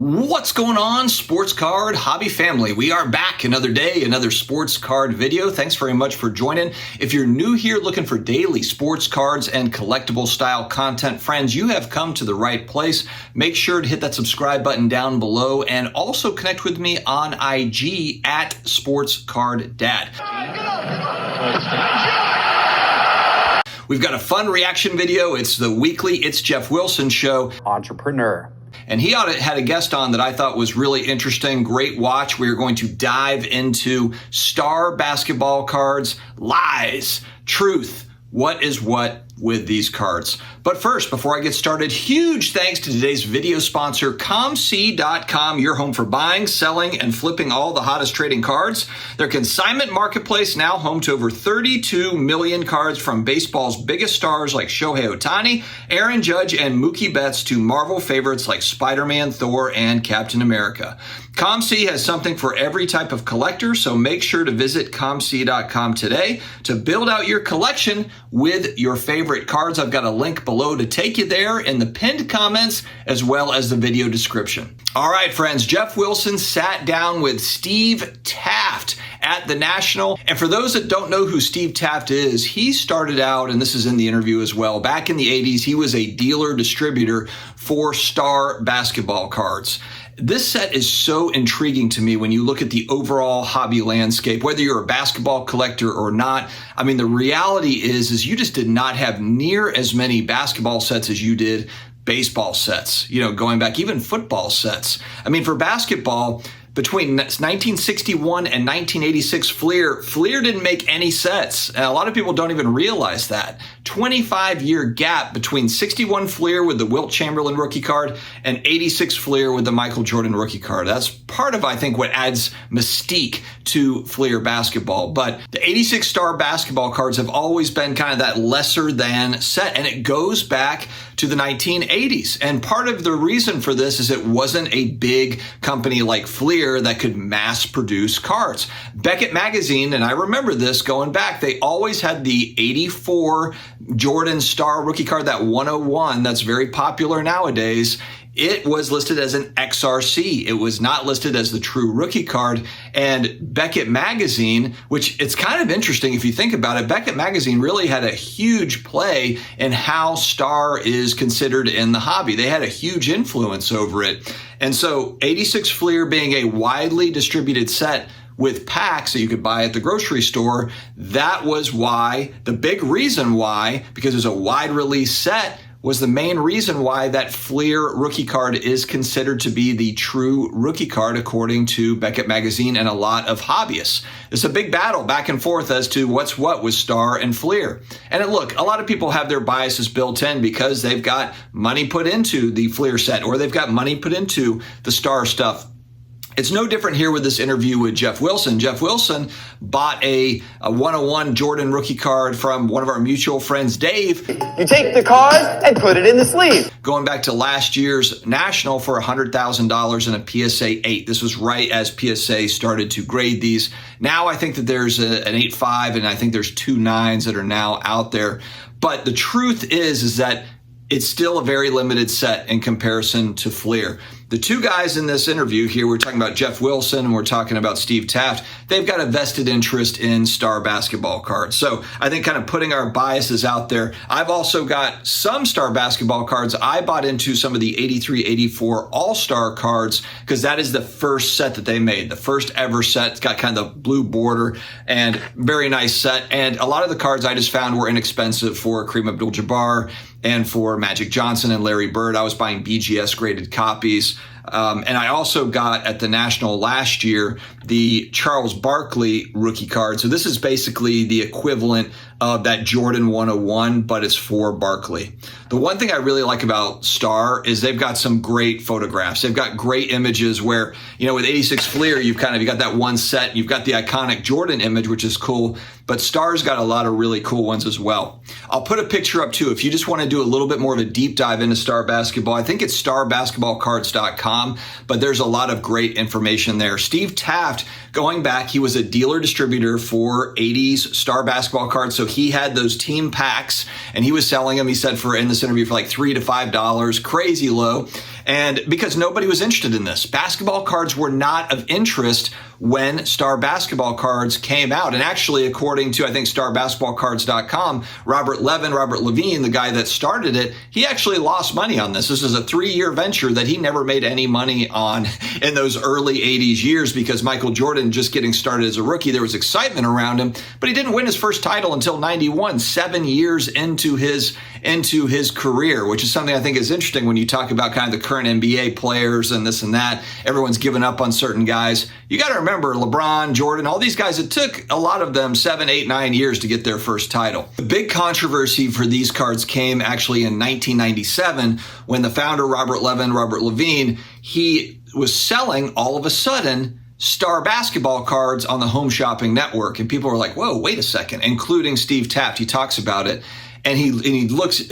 What's going on, sports card hobby family? We are back another day, another sports card video. Thanks very much for joining. If you're new here looking for daily sports cards and collectible style content, friends, you have come to the right place. Make sure to hit that subscribe button down below and also connect with me on IG at SportsCardDad. We've got a fun reaction video. It's the weekly It's Geoff Wilson show. Entrepreneur. And he had a guest on that I thought was really interesting. Great watch. We are going to dive into star basketball cards, lies, truth, what is what with these cards. But first, before I get started, huge thanks to today's video sponsor, COMC.com, your home for buying, selling, and flipping all the hottest trading cards. Their consignment marketplace now home to over 32 million cards from baseball's biggest stars like Shohei Ohtani, Aaron Judge, and Mookie Betts to Marvel favorites like Spider-Man, Thor, and Captain America. COMC has something for every type of collector, so make sure to visit COMC.com today to build out your collection with your favorite cards. I've got a link below to take you there in the pinned comments as well as the video description. All right, friends, Geoff Wilson sat down with Steve Taft at the National. And for those that don't know who Steve Taft is, he started out, and this is in the interview as well, back in the 80s, he was a dealer distributor for star basketball cards. This set is so intriguing to me when you look at the overall hobby landscape, whether you're a basketball collector or not. I mean, the reality is you just did not have near as many basketball sets as you did baseball sets, going back, even football sets. I mean, for basketball, between 1961 and 1986, Fleer didn't make any sets. And a lot of people don't even realize that. 25-year gap between 61 Fleer with the Wilt Chamberlain rookie card and 86 Fleer with the Michael Jordan rookie card. That's part of, I think, what adds mystique to Fleer basketball. But the 86 star basketball cards have always been kind of that lesser than set, and it goes back to the 1980s. And part of the reason for this is it wasn't a big company like Fleer that could mass produce cards. Beckett Magazine, and I remember this going back, they always had the 84 Jordan Star rookie card, that 101 that's very popular nowadays. It was listed as an XRC. It was not listed as the true rookie card. And Beckett Magazine, which it's kind of interesting if you think about it, Beckett Magazine really had a huge play in how Star is considered in the hobby. They had a huge influence over it. And so 86 Fleer being a widely distributed set with packs that you could buy at the grocery store, that was why, the big reason why, because it was a wide release set, was the main reason why that Fleer rookie card is considered to be the true rookie card according to Beckett Magazine and a lot of hobbyists. It's a big battle back and forth as to what's what with Star and Fleer. And look, a lot of people have their biases built in because they've got money put into the Fleer set or they've got money put into the Star stuff. It's no different here with this interview with Geoff Wilson. Geoff Wilson bought a 101 Jordan rookie card from one of our mutual friends, Dave. You take the card and put it in the sleeve. Going back to last year's National for $100,000 in a PSA 8. This was right as PSA started to grade these. Now I think that there's an 8.5 and I think there's 2 9s that are now out there. But the truth is that it's still a very limited set in comparison to Fleer. The two guys in this interview here, we're talking about Geoff Wilson and we're talking about Steve Taft, they've got a vested interest in star basketball cards. So I think kind of putting our biases out there. I've also got some star basketball cards. I bought into some of the 83, 84 All-Star cards because that is the first set that they made, the first ever set. It's got kind of the blue border and very nice set. And a lot of the cards I just found were inexpensive for Kareem Abdul-Jabbar and for Magic Johnson and Larry Bird. I was buying BGS graded copies. And I also got at the National last year the Charles Barkley rookie card. So this is basically the equivalent of that Jordan 101, but it's for Barkley. The one thing I really like about Star is they've got some great photographs. They've got great images where, with 86 Fleer, you got that one set. You've got the iconic Jordan image, which is cool, but Star's got a lot of really cool ones as well. I'll put a picture up too. If you just want to do a little bit more of a deep dive into Star basketball, I think it's starbasketballcards.com, but there's a lot of great information there. Steve Taft, going back, he was a dealer distributor for 80s Star basketball cards. So he had those team packs and he was selling them, he said, in this interview for like $3 to $5, crazy low. And because nobody was interested in this. Basketball cards were not of interest when Star Basketball Cards came out. And actually, according to, I think, StarBasketballCards.com, Robert Levine, the guy that started it, he actually lost money on this. This is a 3-year venture that he never made any money on in those early 80s years because Michael Jordan just getting started as a rookie, there was excitement around him, but he didn't win his first title until 91, 7 years into his career, which is something I think is interesting when you talk about kind of the current NBA players and this and that. Everyone's given up on certain guys. You got to remember LeBron, Jordan, all these guys, it took a lot of them 7, 8, 9 years to get their first title. The big controversy for these cards came actually in 1997 when the founder, Robert Levine, he was selling all of a sudden Star Basketball Cards on the Home Shopping Network. And people were like, whoa, wait a second, including Steve Taft. He talks about it. And he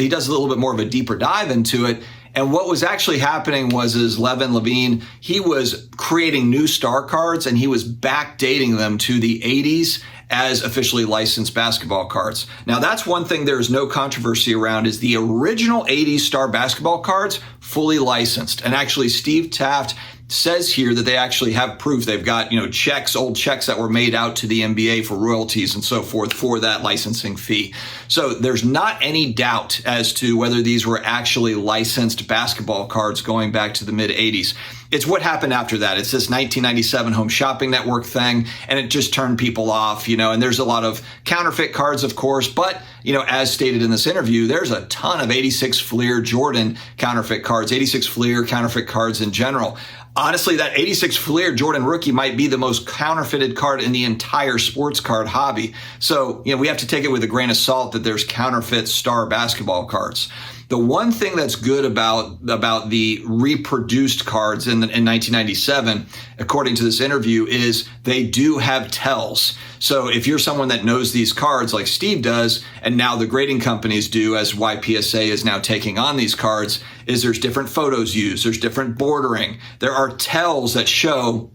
does a little bit more of a deeper dive into it. And what was actually happening was Levine, he was creating new star cards and he was backdating them to the 80s as officially licensed basketball cards. Now, that's one thing there is no controversy around is the original 80s Star Basketball Cards fully licensed. And actually, Steve Taft says here that they actually have proof. They've got, checks, old checks that were made out to the NBA for royalties and so forth for that licensing fee. So there's not any doubt as to whether these were actually licensed basketball cards going back to the mid 80s. It's what happened after that. It's this 1997 Home Shopping Network thing, and it just turned people off, and there's a lot of counterfeit cards, of course, but, as stated in this interview, there's a ton of 86 Fleer Jordan counterfeit cards, 86 Fleer counterfeit cards in general. Honestly, that 86 Fleer Jordan rookie might be the most counterfeited card in the entire sports card hobby. So, we have to take it with a grain of salt that there's counterfeit Star Basketball Cards. The one thing that's good about the reproduced cards in 1997, according to this interview, is they do have tells. So if you're someone that knows these cards like Steve does, and now the grading companies do, as why PSA is now taking on these cards, is there's different photos used, there's different bordering. There are tells that show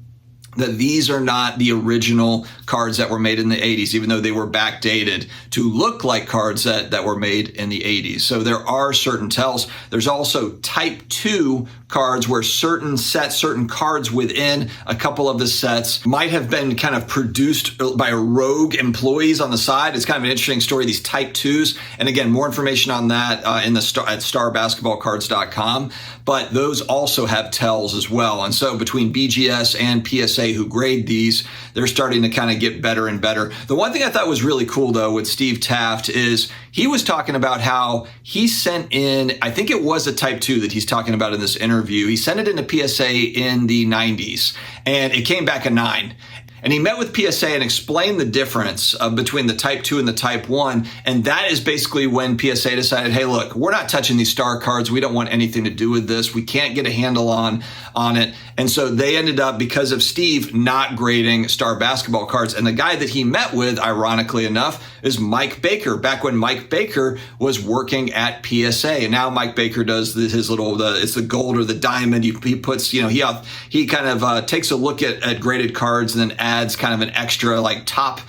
that these are not the original cards that were made in the 80s, even though they were backdated to look like cards that were made in the 80s. So there are certain tells. There's also type 2 cards where certain sets, certain cards within a couple of the sets might have been kind of produced by rogue employees on the side. It's kind of an interesting story, these type 2s. And again, more information on that at StarBasketballCards.com. But those also have tells as well. And so between BGS and PSA who grade these, they're starting to kind of get better and better. The one thing I thought was really cool, though, with Steve Taft is he was talking about how he sent in, I think it was a type 2 that he's talking about in this interview. He sent it into PSA in the 90s, and it came back a 9. And he met with PSA and explained the difference between the type 2 and the type 1. And that is basically when PSA decided, hey, look, we're not touching these star cards. We don't want anything to do with this. We can't get a handle on it. And so they ended up, because of Steve, not grading Star Basketball Cards. And the guy that he met with, ironically enough, is Mike Baker, back when Mike Baker was working at PSA. And now Mike Baker does his little, it's the gold or the diamond. He puts, he kind of takes a look at graded cards and then adds kind of an extra like top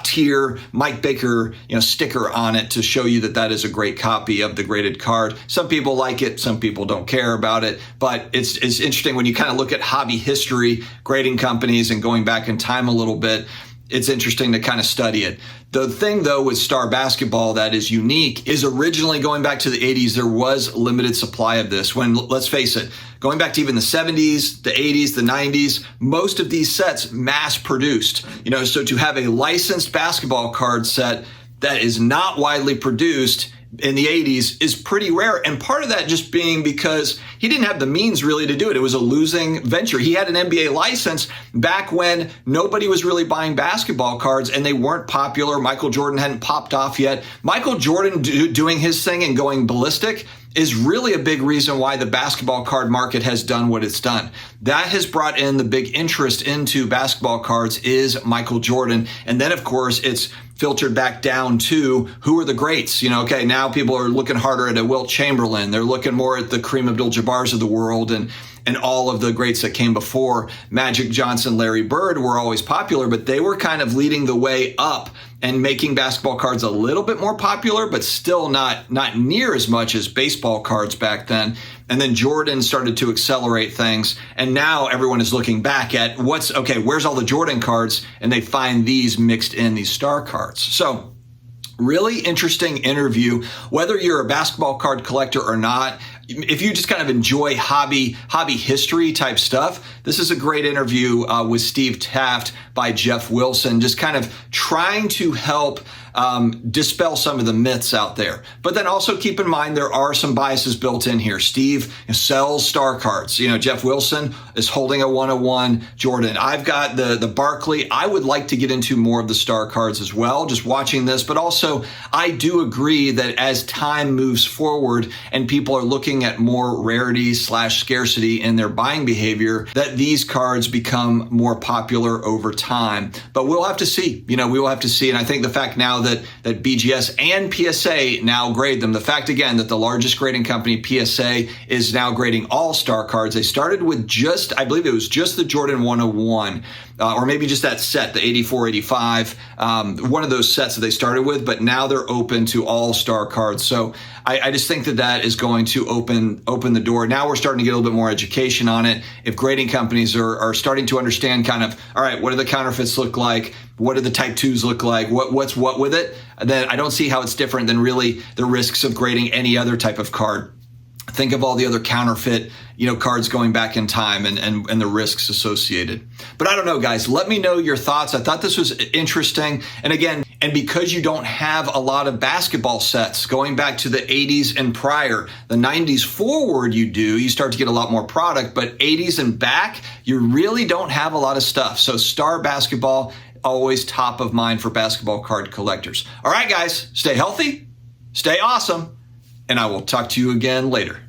tier Mike Baker, sticker on it to show you that is a great copy of the graded card. Some people like it, some people don't care about it, but it's interesting when you kind of look at hobby history, grading companies, and going back in time a little bit. It's interesting to kind of study it. The thing, though, with Star Basketball that is unique is originally going back to the 80s, there was limited supply of this. When, let's face it, going back to even the 70s, the 80s, the 90s, most of these sets mass produced. So to have a licensed basketball card set that is not widely produced in the 80s is pretty rare. And part of that just being because he didn't have the means really to do it. It was a losing venture. He had an NBA license back when nobody was really buying basketball cards and they weren't popular. Michael Jordan hadn't popped off yet. Michael Jordan doing his thing and going ballistic is really a big reason why the basketball card market has done what it's done. That has brought in the big interest into basketball cards is Michael Jordan. And then, of course, it's filtered back down to who are the greats. Now people are looking harder at a Wilt Chamberlain. They're looking more at the Kareem Abdul-Jabbars of the world. And and all of the greats that came before, Magic Johnson, Larry Bird, were always popular, but they were kind of leading the way up and making basketball cards a little bit more popular, but still not near as much as baseball cards back then. And then Jordan started to accelerate things. And now everyone is looking back at where's all the Jordan cards? And they find these mixed in, these star cards. So really interesting interview. Whether you're a basketball card collector or not, if you just kind of enjoy hobby history type stuff, this is a great interview with Steve Taft by Geoff Wilson, just kind of trying to help dispel some of the myths out there. But then also keep in mind there are some biases built in here. Steve sells star cards. Geoff Wilson is holding a 101 Jordan. I've got the Barkley. I would like to get into more of the star cards as well, just watching this. But also, I do agree that as time moves forward and people are looking at more rarity / scarcity in their buying behavior, that these cards become more popular over time. But we'll have to see. We will have to see. And I think the fact now that BGS and PSA now grade them, the fact again that the largest grading company, PSA, is now grading all star cards. They started with I believe it was just the Jordan 101. Or maybe just that set, the 84, 85, one of those sets that they started with, but now they're open to all star cards. So I just think that is going to open the door. Now we're starting to get a little bit more education on it. If grading companies are starting to understand kind of, all right, what do the counterfeits look like? What do the type 2s look like? What's what with it? Then I don't see how it's different than really the risks of grading any other type of card. Think of all the other counterfeit, cards going back in time and the risks associated. But I don't know, guys. Let me know your thoughts. I thought this was interesting. And again, because you don't have a lot of basketball sets going back to the 80s and prior, the 90s forward you start to get a lot more product, but 80s and back, you really don't have a lot of stuff. So star basketball, always top of mind for basketball card collectors. All right, guys, stay healthy, stay awesome, and I will talk to you again later.